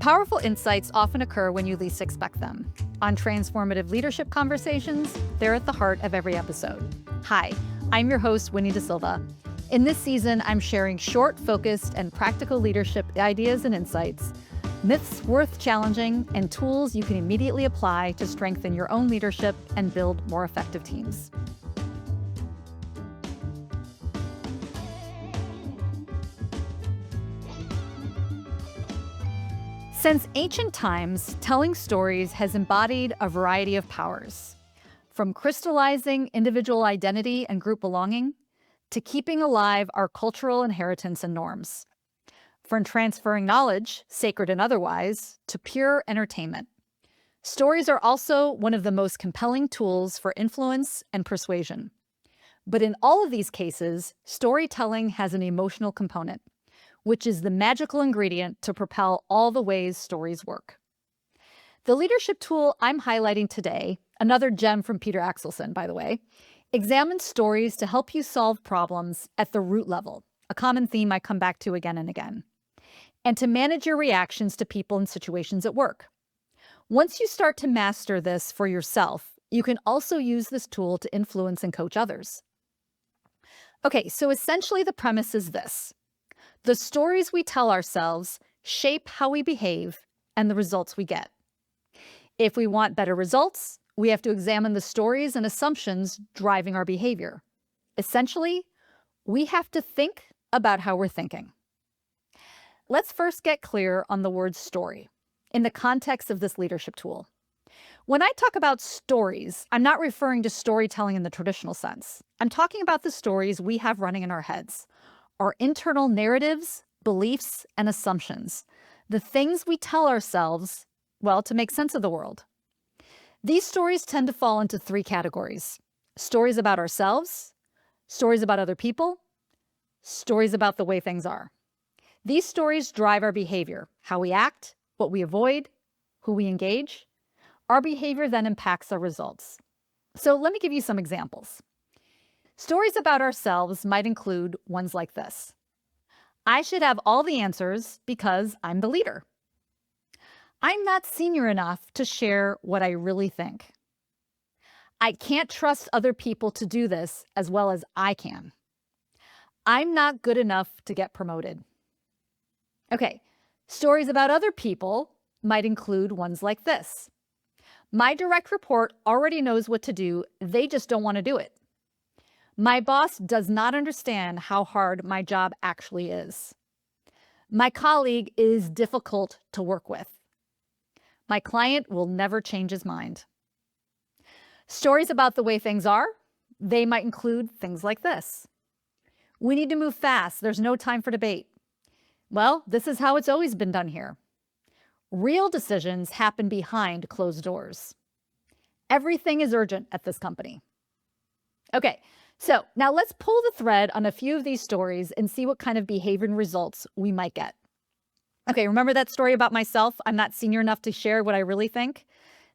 Powerful insights often occur when you least expect them. On Transformative Leadership Conversations, they're at the heart of every episode. Hi, I'm your host, Winnie da Silva. In this season, I'm sharing short, focused, and practical leadership ideas and insights, myths worth challenging, and tools you can immediately apply to strengthen your own leadership and build more effective teams. Since ancient times, telling stories has embodied a variety of powers, from crystallizing individual identity and group belonging to keeping alive our cultural inheritance and norms, from transferring knowledge, sacred and otherwise, to pure entertainment. Stories are also one of the most compelling tools for influence and persuasion. But in all of these cases, storytelling has an emotional component, which is the magical ingredient to propel all the ways stories work. The leadership tool I'm highlighting today, another gem from Peter Axelson, by the way, examines stories to help you solve problems at the root level, a common theme I come back to again and again, and to manage your reactions to people and situations at work. Once you start to master this for yourself, you can also use this tool to influence and coach others. Okay, so essentially the premise is this. The stories we tell ourselves shape how we behave and the results we get. If we want better results, we have to examine the stories and assumptions driving our behavior. Essentially, we have to think about how we're thinking. Let's first get clear on the word story in the context of this leadership tool. When I talk about stories, I'm not referring to storytelling in the traditional sense. I'm talking about the stories we have running in our heads. Our internal narratives, beliefs, and assumptions, the things we tell ourselves, well, to make sense of the world. These stories tend to fall into three categories: stories about ourselves, stories about other people, stories about the way things are. These stories drive our behavior, how we act, what we avoid, who we engage. Our behavior then impacts our results. So let me give you some examples. Stories about ourselves might include ones like this. I should have all the answers because I'm the leader. I'm not senior enough to share what I really think. I can't trust other people to do this as well as I can. I'm not good enough to get promoted. Okay, stories about other people might include ones like this. My direct report already knows what to do, they just don't want to do it. My boss does not understand how hard my job actually is. My colleague is difficult to work with. My client will never change his mind. Stories about the way things are, they might include things like this. We need to move fast. There's no time for debate. Well, this is how it's always been done here. Real decisions happen behind closed doors. Everything is urgent at this company. Okay. So now let's pull the thread on a few of these stories and see what kind of behavior and results we might get. Okay, remember that story about myself? I'm not senior enough to share what I really think.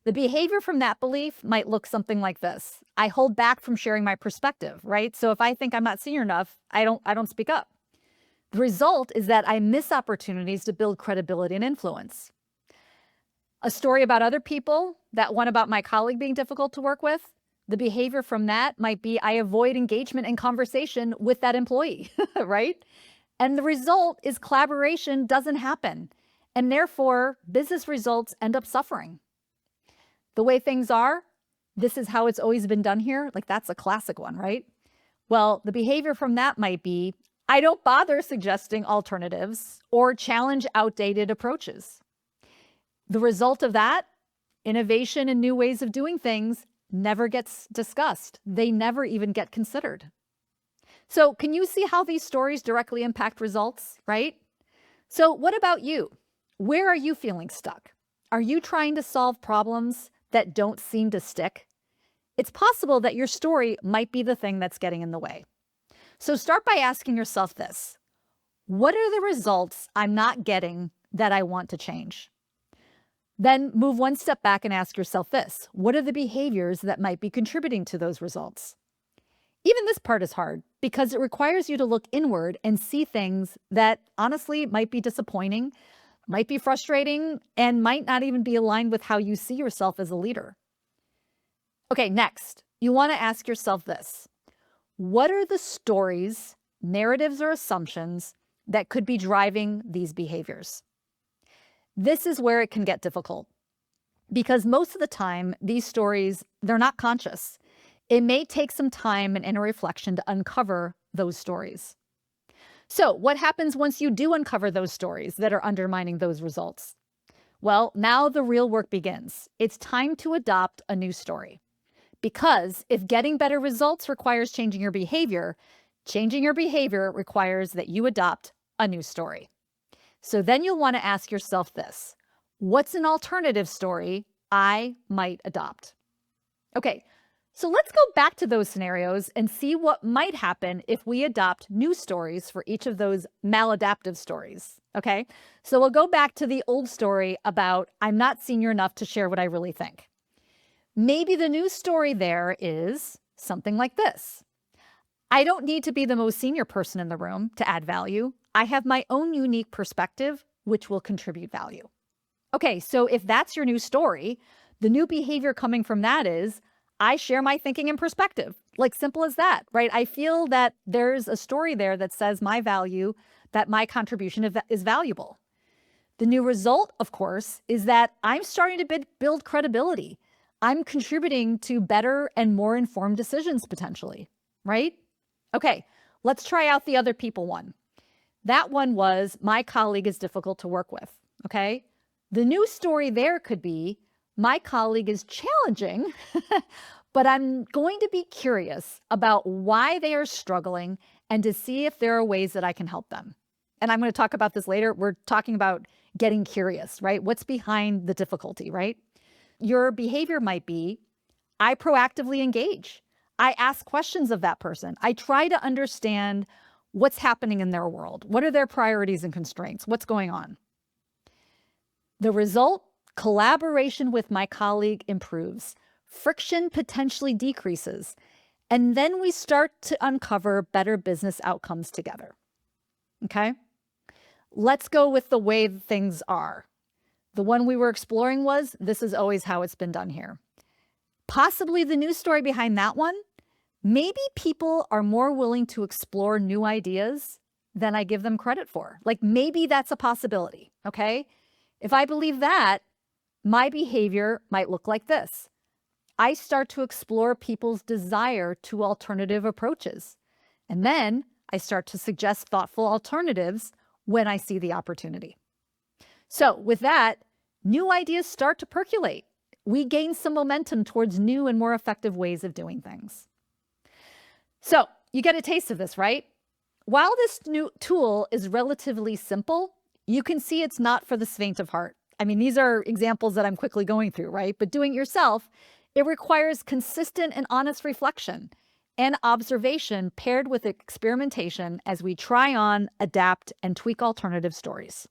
The behavior from that belief might look something like this. I hold back from sharing my perspective, right? So if I think I'm not senior enough, I don't speak up. The result is that I miss opportunities to build credibility and influence. A story about other people, that one about my colleague being difficult to work with, the behavior from that might be I avoid engagement and conversation with that employee, right? And the result is collaboration doesn't happen. And therefore, business results end up suffering. The way things are, this is how it's always been done here. Like that's a classic one, right? Well, the behavior from that might be I don't bother suggesting alternatives or challenge outdated approaches. The result of that, innovation and new ways of doing things never gets discussed. They never even get considered. So can you see how these stories directly impact results, right? So what about you? Where are you feeling stuck? Are you trying to solve problems that don't seem to stick? It's possible that your story might be the thing that's getting in the way. So start by asking yourself this. What are the results I'm not getting that I want to change? Then move one step back and ask yourself this. What are the behaviors that might be contributing to those results? Even this part is hard because it requires you to look inward and see things that honestly might be disappointing, might be frustrating, and might not even be aligned with how you see yourself as a leader. Okay, next, you want to ask yourself this. What are the stories, narratives, or assumptions that could be driving these behaviors? This is where it can get difficult because most of the time, these stories, they're not conscious. It may take some time and inner reflection to uncover those stories. So, what happens once you do uncover those stories that are undermining those results? Well, now the real work begins. It's time to adopt a new story. Because if getting better results requires changing your behavior, changing your behavior requires that you adopt a new story. So then you'll want to ask yourself this: what's an alternative story I might adopt? Okay, so let's go back to those scenarios and see what might happen if we adopt new stories for each of those maladaptive stories. Okay, so we'll go back to the old story about I'm not senior enough to share what I really think. Maybe the new story there is something like this: I don't need to be the most senior person in the room to add value. I have my own unique perspective, which will contribute value. Okay, so if that's your new story, the new behavior coming from that is I share my thinking and perspective. Like, simple as that, right? I feel that there's a story there that says my value, that my contribution is valuable. The new result, of course, is that I'm starting to build credibility. I'm contributing to better and more informed decisions potentially, right? Okay, let's try out the other people one. That one was my colleague is difficult to work with, okay? The new story there could be my colleague is challenging, but I'm going to be curious about why they are struggling and to see if there are ways that I can help them. And I'm going to talk about this later. We're talking about getting curious, right? What's behind the difficulty, right? Your behavior might be, I proactively engage. I ask questions of that person. I try to understand what's happening in their world. What are their priorities and constraints? What's going on? The result, collaboration with my colleague improves. Friction potentially decreases. And then we start to uncover better business outcomes together. Okay? Let's go with the way things are. The one we were exploring was, this is always how it's been done here. Possibly the new story behind that one, maybe people are more willing to explore new ideas than I give them credit for. Like, maybe that's a possibility, okay? If I believe that, my behavior might look like this. I start to explore people's desire to alternative approaches. And then I start to suggest thoughtful alternatives when I see the opportunity. So with that, new ideas start to percolate. We gain some momentum towards new and more effective ways of doing things. So you get a taste of this, right? While this new tool is relatively simple, you can see it's not for the faint of heart. I mean, these are examples that I'm quickly going through, right? But doing it yourself, it requires consistent and honest reflection and observation paired with experimentation as we try on, adapt, and tweak alternative stories.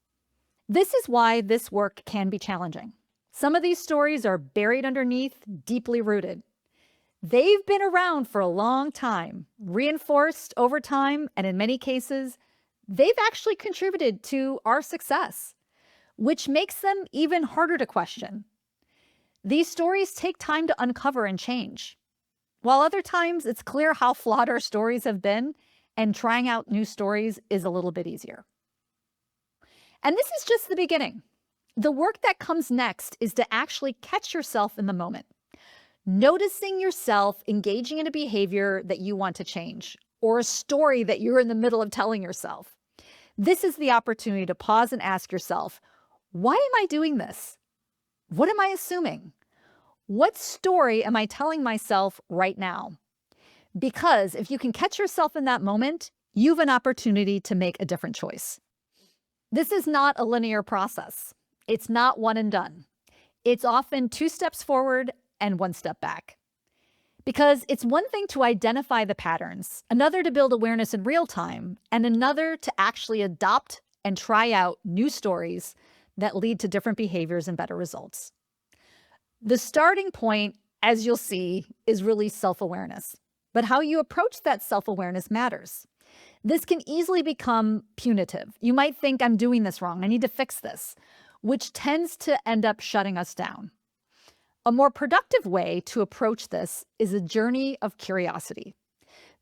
This is why this work can be challenging. Some of these stories are buried underneath, deeply rooted. They've been around for a long time, reinforced over time, and in many cases, they've actually contributed to our success, which makes them even harder to question. These stories take time to uncover and change. While other times it's clear how flawed our stories have been, and trying out new stories is a little bit easier. And this is just the beginning. The work that comes next is to actually catch yourself in the moment, noticing yourself engaging in a behavior that you want to change, or a story that you're in the middle of telling yourself. This is the opportunity to pause and ask yourself, why am I doing this? What am I assuming? What story am I telling myself right now? Because if you can catch yourself in that moment, you have an opportunity to make a different choice. This is not a linear process. It's not one and done. It's often 2 steps forward and 1 step back. Because it's one thing to identify the patterns, another to build awareness in real time, and another to actually adopt and try out new stories that lead to different behaviors and better results. The starting point, as you'll see, is really self-awareness. But how you approach that self-awareness matters. This can easily become punitive. You might think, I'm doing this wrong, I need to fix this, which tends to end up shutting us down. A more productive way to approach this is a journey of curiosity.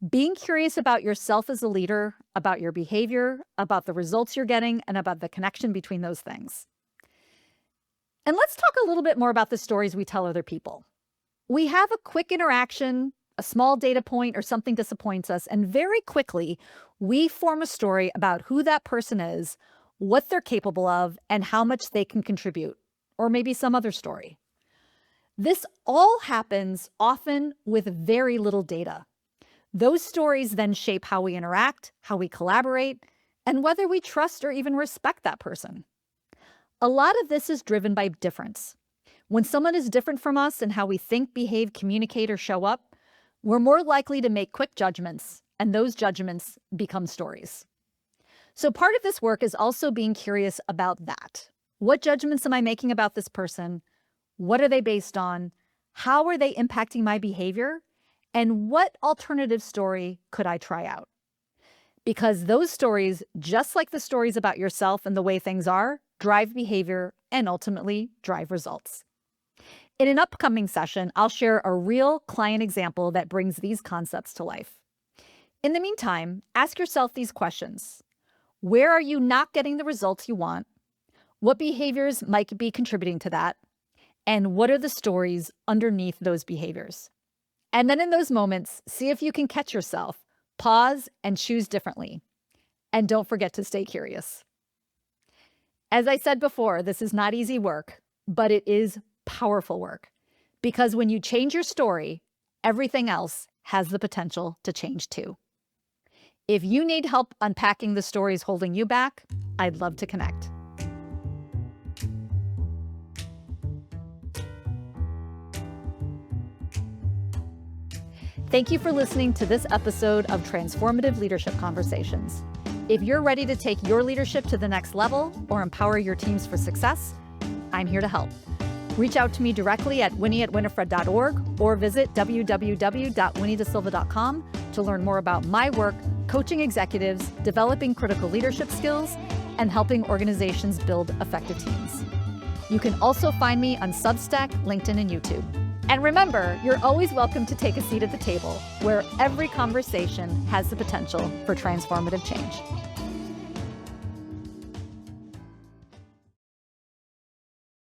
Being curious about yourself as a leader, about your behavior, about the results you're getting, and about the connection between those things. And let's talk a little bit more about the stories we tell other people. We have a quick interaction, a small data point, or something disappoints us, and very quickly, we form a story about who that person is, what they're capable of, and how much they can contribute, or maybe some other story. This all happens often with very little data. Those stories then shape how we interact, how we collaborate, and whether we trust or even respect that person. A lot of this is driven by difference. When someone is different from us in how we think, behave, communicate, or show up, we're more likely to make quick judgments, and those judgments become stories. So part of this work is also being curious about that. What judgments am I making about this person? What are they based on? How are they impacting my behavior? And what alternative story could I try out? Because those stories, just like the stories about yourself and the way things are, drive behavior and ultimately drive results. In an upcoming session, I'll share a real client example that brings these concepts to life. In the meantime, ask yourself these questions. Where are you not getting the results you want? What behaviors might be contributing to that? And what are the stories underneath those behaviors? And then in those moments, see if you can catch yourself, pause, and choose differently. And don't forget to stay curious. As I said before, this is not easy work, but it is powerful work. Because when you change your story, everything else has the potential to change too. If you need help unpacking the stories holding you back, I'd love to connect. Thank you for listening to this episode of Transformative Leadership Conversations. If you're ready to take your leadership to the next level or empower your teams for success, I'm here to help. Reach out to me directly at winnie@winifred.org or visit www.winniedasilva.com to learn more about my work coaching executives, developing critical leadership skills, and helping organizations build effective teams. You can also find me on Substack, LinkedIn, and YouTube. And remember, you're always welcome to take a seat at the table where every conversation has the potential for transformative change.